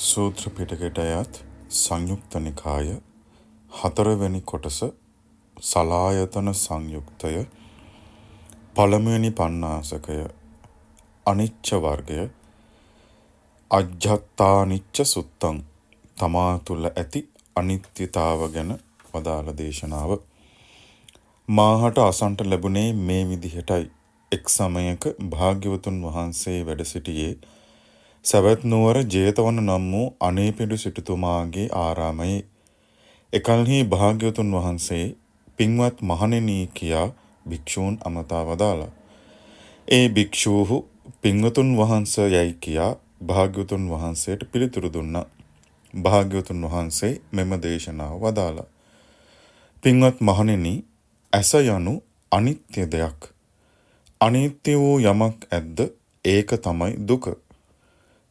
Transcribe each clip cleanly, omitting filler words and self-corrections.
සූත්‍ර පිටකයට අයත් සංයුක්ත නිකාය හතරවෙනි කොටස සලායතන සංයුක්තය පළමුවෙනි පණ්ණාසකය අනිච්ච වර්ගය අජ්ජත්තානිච්ච සුත්තං තමා තුළ ඇති අනිත්‍යතාව ගැන වදාළ දේශනාව. මාහට අසන්ට ලැබුණේ මේ විදිහටයි. එක් සමයක භාග්‍යවතුන් වහන්සේ වැඩ සිටියේ සවැත් නුවර ජේතවන නම් වූ අනේපිඬු සිටුතුමාගේ ආරාමයේ. එකල්හි භාග්‍යවතුන් වහන්සේ පින්වත් මහණෙනි කියා භික්ෂූන් අමතා වදාළා. ඒ භික්ෂූහු පින්වතුන් වහන්සේ යයි කියා භාග්‍යවතුන් වහන්සේට පිළිතුරු දුන්නා. භාග්‍යවතුන් වහන්සේ මෙම දේශනාව වදාළා. පින්වත් මහණෙනි, ඇස යනු අනිත්‍ය දෙයක්. අනිත්‍ය වූ යමක් ඇද්ද ඒක තමයි දුක.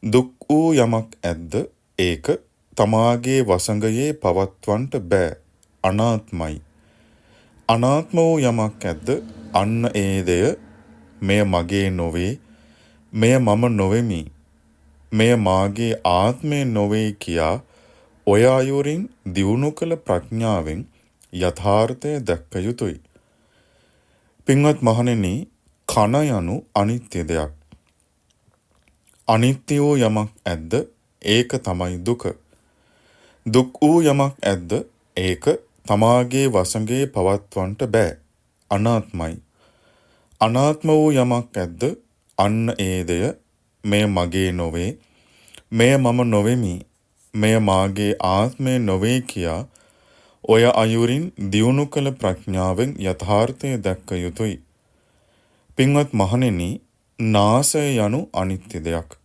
දුක් වූ යමක් ඇද්ද ඒක තමාගේ වසඟයේ පවත්වන්නට බෑ, අනාත්මයි. අනාත්ම වූ යමක් ඇද්ද අන්න ඒ දෙය මෙය මගේ නොවේ, මෙය මම නොවෙමි, මෙය මාගේ ආත්මය නොවේ කියා ඔය අයුරින් දියුණු කළ ප්‍රඥාවෙන් යථාර්ථය දැක්ක යුතුයි. පින්වත් මහණෙනි, කන යනු අනිත්‍ය දෙයක්. අනිත්‍ය වූ යමක් ඇද්ද ඒක තමයි දුක. දුක් වූ යමක් ඇද්ද ඒක තමාගේ වසඟේ පවත්වන්නට බෑ, අනාත්මයි. අනාත්ම වූ යමක් ඇද්ද අන්න ඒ දෙය මෙය මගේ නොවේ, මෙය මම නොවෙමි, මෙය මාගේ ආත්මය නොවේ කියා ඔය අයුරින් දියුණු කළ ප්‍රඥාවෙන් යථාර්ථය දැක්ක යුතුයි. පින්වත් මහණෙනි, නාසය යනු අනිත්‍ය දෙයක්.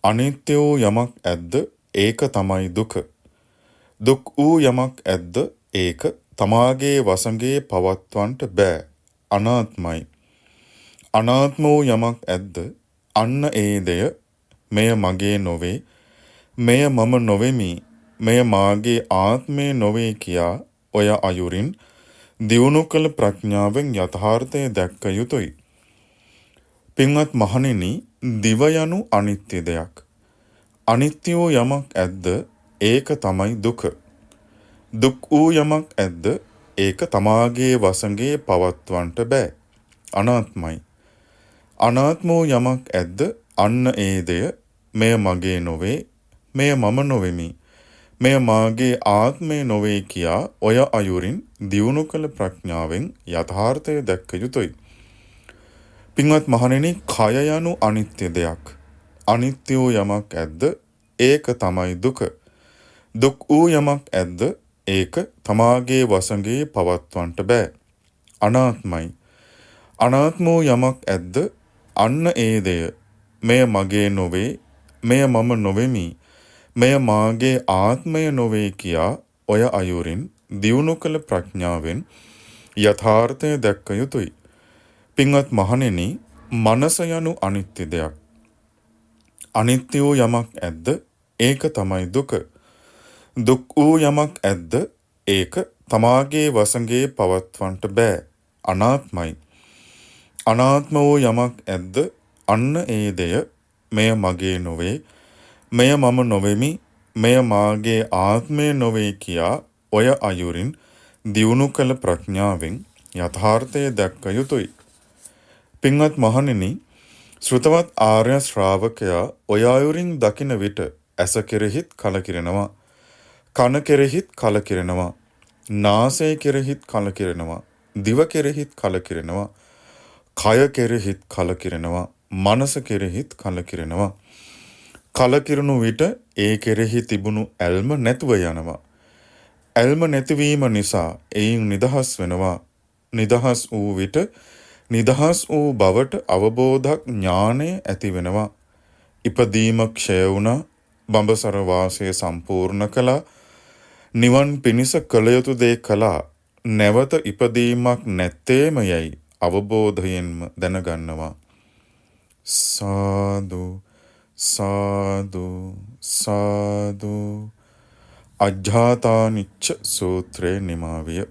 අනිත්‍ය වූ යමක් ඇද්ද ඒක තමයි දුක. දුක් වූ යමක් ඇද්ද ඒක තමාගේ වසඟේ පවත්වන්නට බෑ, අනාත්මයි. අනාත්ම වූ යමක් ඇද්ද අන්න ඒ දෙය මෙය මගේ නොවේ, මෙය මම නොවෙමි, මෙය මාගේ ආත්මය නොවේ කියා ඔය අයුරින් දියුණු කළ ප්‍රඥාවෙන් යථාර්ථය දැක්ක යුතුයි. පින්වත් මහණෙනි, දිව යනු අනිත්‍ය දෙයක්. අනිත්‍ය වූ යමක් ඇද්ද ඒක තමයි දුක. දුක් වූ යමක් ඇද්ද ඒක තමාගේ වසඟේ පවත්වන්නට බෑ, අනාත්මයි. අනාත්ම වූ යමක් ඇද්ද අන්න ඒ දෙය මෙය මගේ නොවේ, මෙය මම නොවෙමි, මෙය මාගේ ආත්මය නොවේ කියා ඔය අයුරින් දියුණු කළ ප්‍රඥාවෙන් යථාර්ථය දැක්ක යුතුයි. පින්වත් මහණෙනි, කය යනු අනිත්‍ය දෙයක්. අනිත්‍ය වූ යමක් ඇද්ද ඒක තමයි දුක. දුක් වූ යමක් ඇද්ද ඒක තමාගේ වසඟේ පවත්වන්නට බෑ, අනාත්මයි. අනාත්ම වූ යමක් ඇද්ද අන්න ඒ දෙය මෙය මගේ නොවේ, මෙය මම නොවෙමි, මෙය මාගේ ආත්මය නොවේ කියා ඔය අයුරින් දියුණු කළ ප්‍රඥාවෙන් යථාර්ථය දැක්ක යුතුයි. පින්වත් මහණෙනි, මනස යනු අනිත්‍ය දෙයක්. අනිත්‍ය වූ යමක් ඇද්ද ඒක තමයි දුක. දුක් වූ යමක් ඇද්ද ඒක තමාගේ වසඟේ පවත්වන්නට බෑ, අනාත්මයි. අනාත්ම වූ යමක් ඇද්ද අන්න ඒ දෙය මෙය මගේ නොවේ, මෙය මම නොවෙමි, මෙය මාගේ ආත්මය නොවේ කියා ඔය අයුරින් දියුණු කළ ප්‍රඥාවෙන් යථාර්ථය දැක්ක යුතුයි. පින්වත් මහණෙනි, ශ්‍රුතවත් ආර්ය ශ්‍රාවකයා ඔය අයුරින් දකින විට ඇස කෙරෙහිත් කලකිරෙනවා, කන කෙරෙහිත් කලකිරෙනවා, නාසය කෙරෙහිත් කලකිරෙනවා, දිව කෙරෙහිත් කලකිරෙනවා, කය කෙරෙහිත් කලකිරෙනවා, මනස කෙරෙහිත් කලකිරෙනවා. කලකිරුණු විට ඒ කෙරෙහි තිබුණු ඇල්ම නැතුව යනවා. ඇල්ම නැතිවීම නිසා එයින් නිදහස් වෙනවා. නිදහස් වූ විට නිදහස් වූ බවට අවබෝධක් ඥානය ඇති වෙනවා. ඉපදීම ක්ෂය වුණා, බඹසර වාසය සම්පූර්ණ කළා, නිවන් පිණිස කළ යුතු දේ කළා, නැවත ඉපදීමක් නැත්තේම යයි අවබෝධයෙන්ම දැනගන්නවා. සාදු සාදු සාදු. අජ්ජාතානිච්ච සූත්‍රේ නිමාවිය.